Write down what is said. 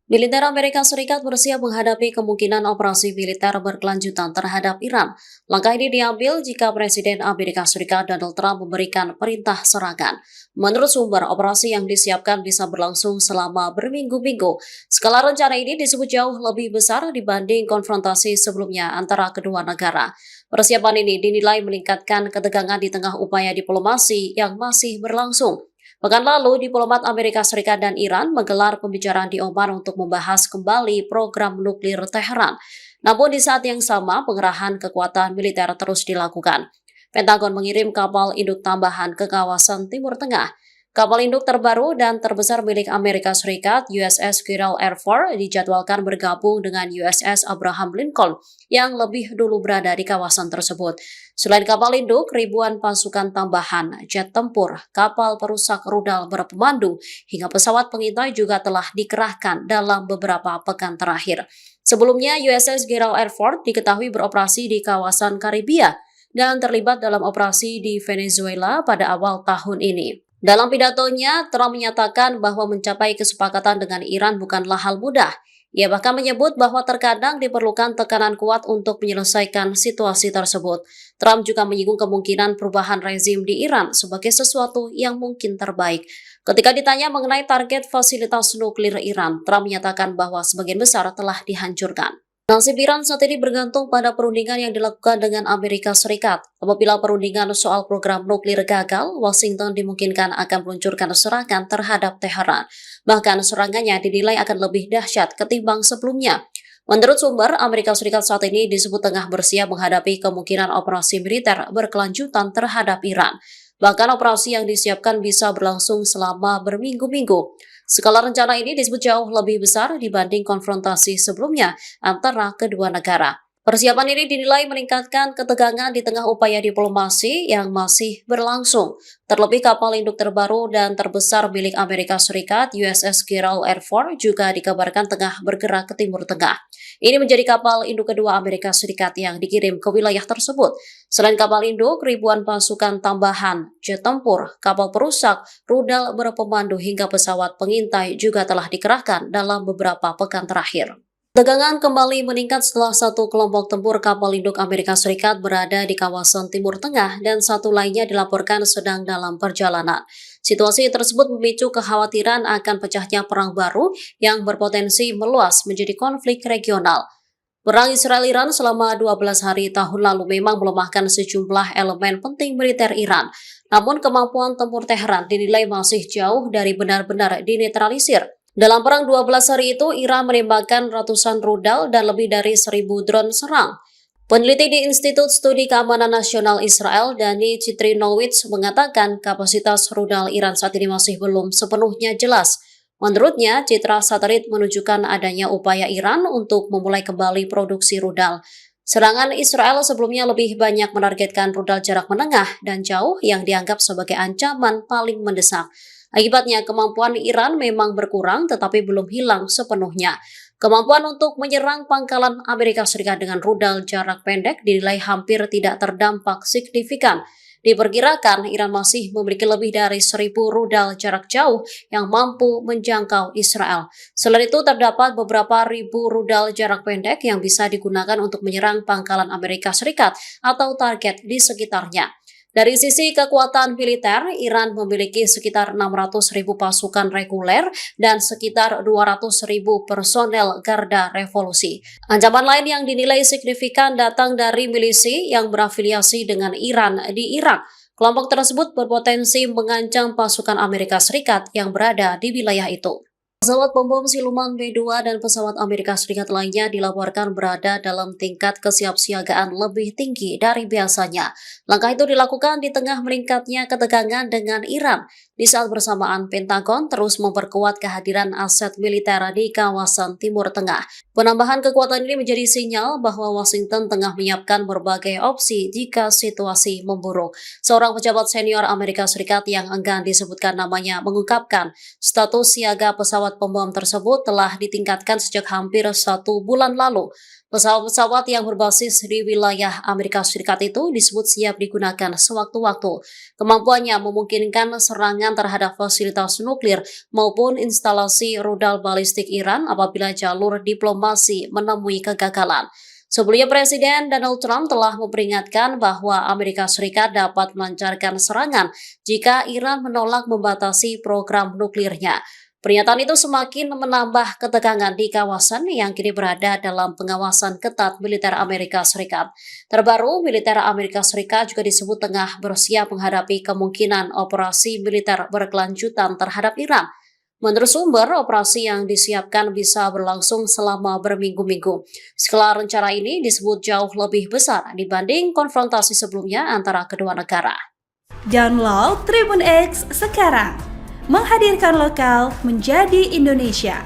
Militer Amerika Serikat bersiap menghadapi kemungkinan operasi militer berkelanjutan terhadap Iran. Langkah ini diambil jika Presiden Amerika Serikat Donald Trump memberikan perintah serangan. Menurut sumber, operasi yang disiapkan bisa berlangsung selama berminggu-minggu. Skala rencana ini disebut jauh lebih besar dibanding konfrontasi sebelumnya antara kedua negara. Persiapan ini dinilai meningkatkan ketegangan di tengah upaya diplomasi yang masih berlangsung. Pekan lalu, diplomat Amerika Serikat dan Iran menggelar pembicaraan di Oman untuk membahas kembali program nuklir Teheran. Namun di saat yang sama, pengerahan kekuatan militer terus dilakukan. Pentagon mengirim kapal induk tambahan ke kawasan Timur Tengah. Kapal induk terbaru dan terbesar milik Amerika Serikat, USS Gerald R. Ford, dijadwalkan bergabung dengan USS Abraham Lincoln yang lebih dulu berada di kawasan tersebut. Selain kapal induk, ribuan pasukan tambahan, jet tempur, kapal perusak rudal berpemandu, hingga pesawat pengintai juga telah dikerahkan dalam beberapa pekan terakhir. Sebelumnya, USS Gerald R. Ford diketahui beroperasi di kawasan Karibia dan terlibat dalam operasi di Venezuela pada awal tahun ini. Dalam pidatonya, Trump menyatakan bahwa mencapai kesepakatan dengan Iran bukanlah hal mudah. Ia bahkan menyebut bahwa terkadang diperlukan tekanan kuat untuk menyelesaikan situasi tersebut. Trump juga menyinggung kemungkinan perubahan rezim di Iran sebagai sesuatu yang mungkin terbaik. Ketika ditanya mengenai target fasilitas nuklir Iran, Trump menyatakan bahwa sebagian besar telah dihancurkan. Nasib Iran saat ini bergantung pada perundingan yang dilakukan dengan Amerika Serikat. Apabila perundingan soal program nuklir gagal, Washington dimungkinkan akan meluncurkan serangan terhadap Teheran. Bahkan serangannya dinilai akan lebih dahsyat ketimbang sebelumnya. Menurut sumber, Amerika Serikat saat ini disebut tengah bersiap menghadapi kemungkinan operasi militer berkelanjutan terhadap Iran. Bahkan operasi yang disiapkan bisa berlangsung selama berminggu-minggu. Skala rencana ini disebut jauh lebih besar dibanding konfrontasi sebelumnya antara kedua negara. Persiapan ini dinilai meningkatkan ketegangan di tengah upaya diplomasi yang masih berlangsung. Terlebih kapal induk terbaru dan terbesar milik Amerika Serikat, USS Gerald R. Ford, juga dikabarkan tengah bergerak ke Timur Tengah. Ini menjadi kapal induk kedua Amerika Serikat yang dikirim ke wilayah tersebut. Selain kapal induk, ribuan pasukan tambahan, jet tempur, kapal perusak, rudal berpemandu hingga pesawat pengintai juga telah dikerahkan dalam beberapa pekan terakhir. Tegangan kembali meningkat setelah satu kelompok tempur kapal induk Amerika Serikat berada di kawasan Timur Tengah dan satu lainnya dilaporkan sedang dalam perjalanan. Situasi tersebut memicu kekhawatiran akan pecahnya perang baru yang berpotensi meluas menjadi konflik regional. Perang Israel-Iran selama 12 hari tahun lalu memang melemahkan sejumlah elemen penting militer Iran. Namun kemampuan tempur Teheran dinilai masih jauh dari benar-benar dinetralisir. Dalam perang 12 hari itu, Iran menembakkan ratusan rudal dan lebih dari 1.000 drone serang. Peneliti di Institut Studi Keamanan Nasional Israel, Dani Citrinowicz, mengatakan kapasitas rudal Iran saat ini masih belum sepenuhnya jelas. Menurutnya, citra satelit menunjukkan adanya upaya Iran untuk memulai kembali produksi rudal. Serangan Israel sebelumnya lebih banyak menargetkan rudal jarak menengah dan jauh yang dianggap sebagai ancaman paling mendesak. Akibatnya, kemampuan Iran memang berkurang tetapi belum hilang sepenuhnya. Kemampuan untuk menyerang pangkalan Amerika Serikat dengan rudal jarak pendek dinilai hampir tidak terdampak signifikan. Diperkirakan Iran masih memiliki lebih dari 1.000 rudal jarak jauh yang mampu menjangkau Israel. Selain itu, terdapat beberapa ribu rudal jarak pendek yang bisa digunakan untuk menyerang pangkalan Amerika Serikat atau target di sekitarnya. Dari sisi kekuatan militer, Iran memiliki sekitar 600.000 pasukan reguler dan sekitar 200.000 personel garda revolusi. Ancaman lain yang dinilai signifikan datang dari milisi yang berafiliasi dengan Iran di Irak. Kelompok tersebut berpotensi mengancam pasukan Amerika Serikat yang berada di wilayah itu. Pesawat pembom siluman B-2 dan pesawat Amerika Serikat lainnya dilaporkan berada dalam tingkat kesiapsiagaan lebih tinggi dari biasanya. Langkah itu dilakukan di tengah meningkatnya ketegangan dengan Iran. Di saat bersamaan, Pentagon terus memperkuat kehadiran aset militer di kawasan Timur Tengah. Penambahan kekuatan ini menjadi sinyal bahwa Washington tengah menyiapkan berbagai opsi jika situasi memburuk. Seorang pejabat senior Amerika Serikat yang enggan disebutkan namanya mengungkapkan status siaga pesawat pembom tersebut telah ditingkatkan sejak hampir 1 bulan lalu. Pesawat-pesawat yang berbasis di wilayah Amerika Serikat itu disebut siap digunakan sewaktu-waktu. Kemampuannya memungkinkan serangan terhadap fasilitas nuklir maupun instalasi rudal balistik Iran apabila jalur diplomasi menemui kegagalan. Sebelumnya Presiden Donald Trump telah memperingatkan bahwa Amerika Serikat dapat melancarkan serangan jika Iran menolak membatasi program nuklirnya. Pernyataan itu semakin menambah ketegangan di kawasan yang kini berada dalam pengawasan ketat militer Amerika Serikat. Terbaru, militer Amerika Serikat juga disebut tengah bersiap menghadapi kemungkinan operasi militer berkelanjutan terhadap Iran. Menurut sumber, operasi yang disiapkan bisa berlangsung selama berminggu-minggu. Skala rencana ini disebut jauh lebih besar dibanding konfrontasi sebelumnya antara kedua negara. Download Tribun X sekarang, menghadirkan lokal menjadi Indonesia.